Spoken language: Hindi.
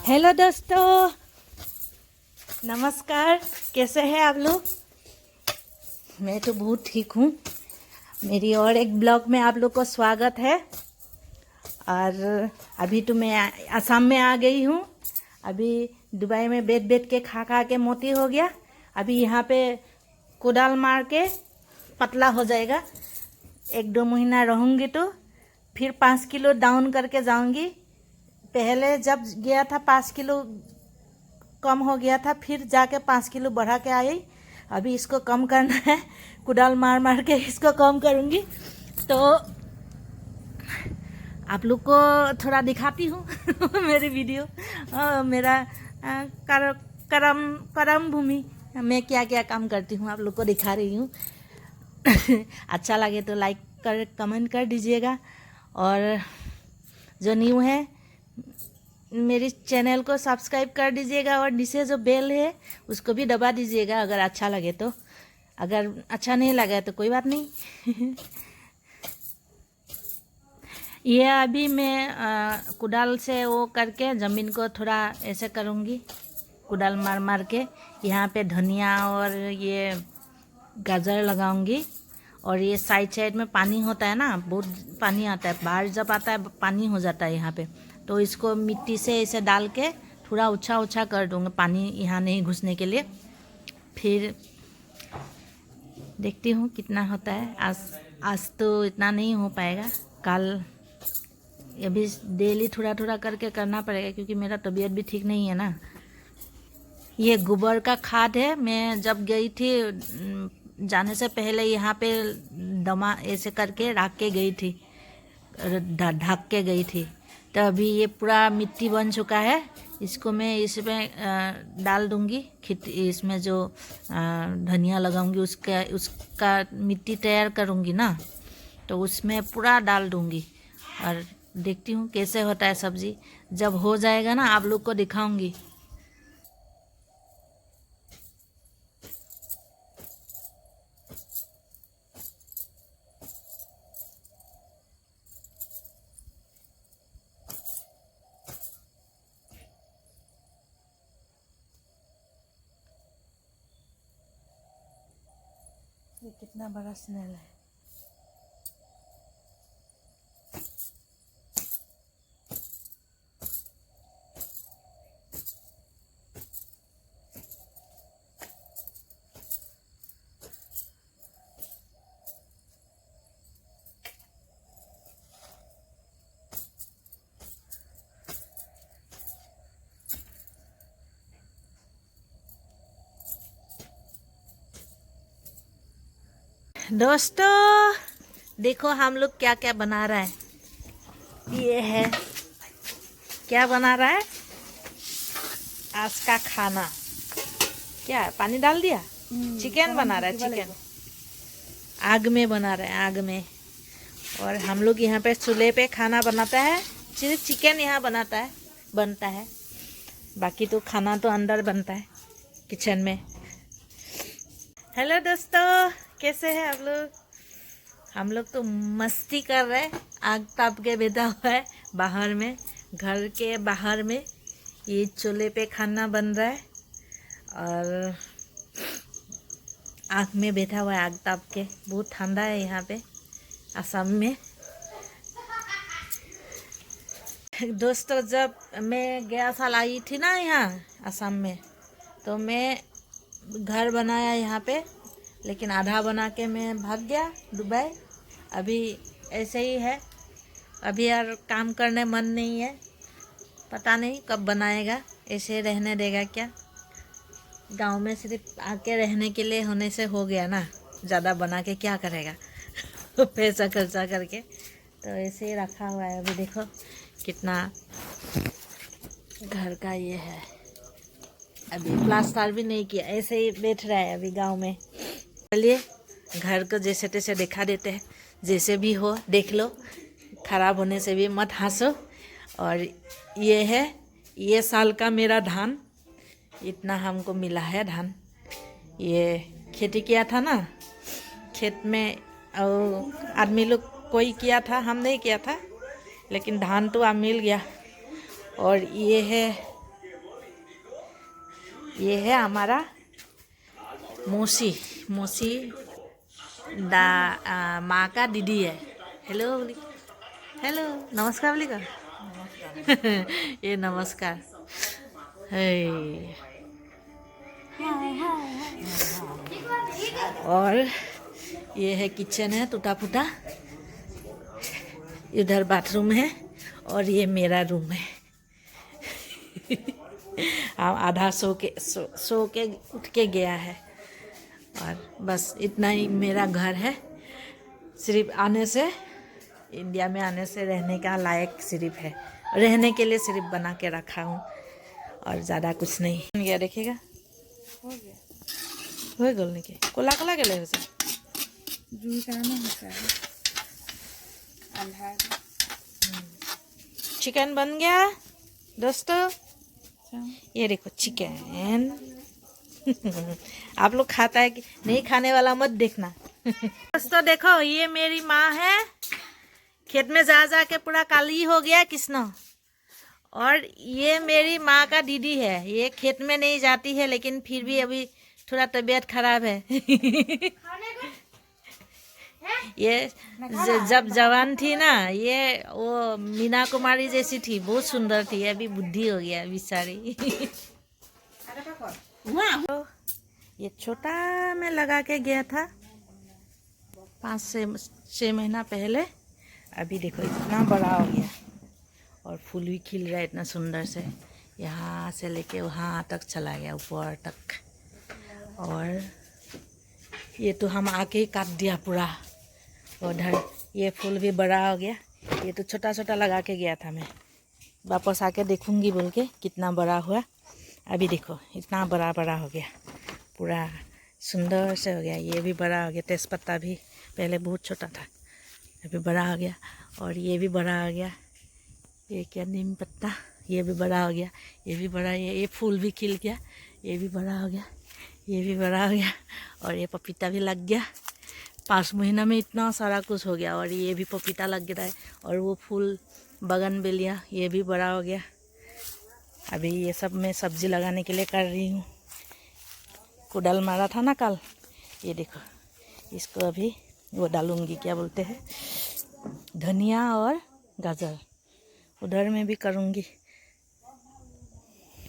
हेलो दोस्तों, नमस्कार। कैसे हैं आप लोग? मैं तो बहुत ठीक हूँ। मेरी और एक ब्लॉग में आप लोग को स्वागत है। और अभी तो मैं असम में आ गई हूँ। अभी दुबई में बैठ बैठ के खा के मोटी हो गया। अभी यहाँ पे कुदाल मार के पतला हो जाएगा। 1-2 महीना रहूँगी तो फिर 5 किलो डाउन करके जाऊँगी। पहले जब गया था 5 किलो कम हो गया था, फिर जाके 5 किलो बढ़ा के आई। अभी इसको कम करना है, कुदाल मार मार के इसको कम करूँगी। तो आप लोग को थोड़ा दिखाती हूँ मेरी वीडियो, मेरा करम भूमि, मैं क्या क्या काम करती हूँ आप लोग को दिखा रही हूँ। अच्छा लगे तो लाइक कर कमेंट कर दीजिएगा। और जो न्यू है मेरी चैनल को सब्सक्राइब कर दीजिएगा और नीचे जो बेल है उसको भी दबा दीजिएगा अगर अच्छा लगे तो। अगर अच्छा नहीं लगा तो कोई बात नहीं। ये अभी मैं कुदाल से वो करके ज़मीन को थोड़ा ऐसे करूँगी, कुदाल मार मार के। यहाँ पे धनिया और ये गाजर लगाऊंगी। और ये साइड साइड में पानी होता है ना, बहुत पानी आता है, बाढ़ जब आता है पानी हो जाता है यहाँ पे। तो इसको मिट्टी से ऐसे डाल के थोड़ा ऊंचा ऊंचा कर दूँगा, पानी यहाँ नहीं घुसने के लिए। फिर देखती हूँ कितना होता है। आज तो इतना नहीं हो पाएगा, कल अभी डेली थोड़ा थोड़ा करके करना पड़ेगा क्योंकि मेरा तबीयत भी ठीक नहीं है ना। ये गोबर का खाद है। मैं जब गई थी जाने से पहले यहाँ पे दमा ऐसे करके रख के गई थी, ढक के गई थी। तो अभी ये पूरा मिट्टी बन चुका है। इसको मैं इसमें डाल दूँगी, इसमें जो धनिया लगाऊंगी उसका मिट्टी तैयार करूँगी ना, तो उसमें पूरा डाल दूँगी। और देखती हूँ कैसे होता है सब्ज़ी। जब हो जाएगा ना आप लोग को दिखाऊँगी। ये कितना बड़ा स्नेल है। दोस्तों देखो हम लोग क्या क्या बना रहा है। ये है क्या बना रहा है आज का खाना। क्या है, पानी डाल दिया? चिकन बना रहा है, चिकन आग में बना रहा है, आग में। और हम लोग यहाँ पे चूल्हे पे खाना बनाता है, सिर्फ चिकन यहाँ बनता है। बाकी तो खाना तो अंदर बनता है किचन में। हेलो दोस्तों, कैसे हैं आप लोग? हम लोग तो मस्ती कर रहे हैं, आग ताप के बैठा हुआ है बाहर में, घर के बाहर में। ये चूल्हे पे खाना बन रहा है और आग में बैठा हुआ है, आग ताप के। बहुत ठंडा है यहाँ पे असम में। दोस्तों जब मैं गया साल आई थी ना यहाँ असम में, तो मैं घर बनाया यहाँ पे, लेकिन आधा बना के मैं भाग गया दुबई। अभी ऐसे ही है, अभी यार काम करने मन नहीं है, पता नहीं कब बनाएगा। ऐसे रहने देगा क्या? गांव में सिर्फ आके रहने के लिए होने से हो गया ना, ज़्यादा बना के क्या करेगा पैसा खर्चा करके। तो ऐसे ही रखा हुआ है। अभी देखो कितना घर का ये है, अभी प्लास्टर भी नहीं किया, ऐसे ही बैठ रहा है अभी गांव में। चलिए घर को जैसे तैसे दिखा देते हैं, जैसे भी हो देख लो, खराब होने से भी मत हंसो। और ये है ये साल का मेरा धान, इतना हमको मिला है धान। ये खेती किया था ना खेत में, और आदमी लोग कोई किया था, हम नहीं किया था, लेकिन धान तो अब मिल गया। और ये है ये है हमारा मौसी मौसी माँ का दीदी है। हेलो बोली, हेलो नमस्कार बोली का। ये नमस्कार है। और ये है किचन है टूटा फूटा, इधर बाथरूम है और ये मेरा रूम है। आधा सो के उठ के गया है। और बस इतना ही मेरा घर है। सिर्फ आने से, इंडिया में आने से रहने का लायक सिर्फ है, रहने के लिए सिर्फ बना के रखा हूँ और ज़्यादा कुछ नहीं। गया देखिएगा, हो गया हो गल नहीं के कोला कोला के ले से जुई का ना होता है अंधार। चिकन बन गया दोस्तों। ये देखो चिकन। आप लोग खाता है कि नहीं, खाने वाला मत देखना। दोस्तों देखो, ये मेरी माँ है। खेत में जा के पूरा काली हो गया किसना। और ये मेरी माँ का दीदी है। ये खेत में नहीं जाती है लेकिन फिर भी अभी थोड़ा तबीयत खराब है। ये जब जवान थी ना, ये वो मीना कुमारी जैसी थी, बहुत सुंदर थी। अभी बुद्धि हो गया बेचारी। तो ये छोटा में लगा के गया था 5 से 6 महीना पहले। अभी देखो इतना बड़ा हो गया और फूल भी खिल रहा है इतना सुंदर से। यहाँ से लेके वहाँ तक चला गया, ऊपर तक। और ये तो हम आके ही काट दिया पूरा। उधर ये फूल भी बड़ा हो गया। ये तो छोटा छोटा लगा के गया था, मैं वापस आके देखूंगी बोल के कितना बड़ा हुआ। अभी देखो इतना बड़ा बड़ा हो गया, पूरा सुंदर से हो गया। ये भी बड़ा हो गया। तेज़पत्ता भी पहले बहुत छोटा था, अभी बड़ा हो गया। और ये भी बड़ा हो गया। ये क्या नीम पत्ता, ये भी बड़ा हो गया। ये भी बड़ा, ये फूल भी खिल गया। ये भी बड़ा हो गया, ये भी बड़ा हो गया। और ये पपीता भी लग गया। 5 महीना में इतना सारा कुछ हो गया। और ये भी पपीता लग गया है। और वो फूल बगनवेलिया, ये भी बड़ा हो गया। अभी ये सब मैं सब्जी लगाने के लिए कर रही हूँ। कुदाल मारा था ना कल, ये देखो इसको अभी वो डालूंगी, क्या बोलते हैं, धनिया और गाजर। उधर में भी करूँगी।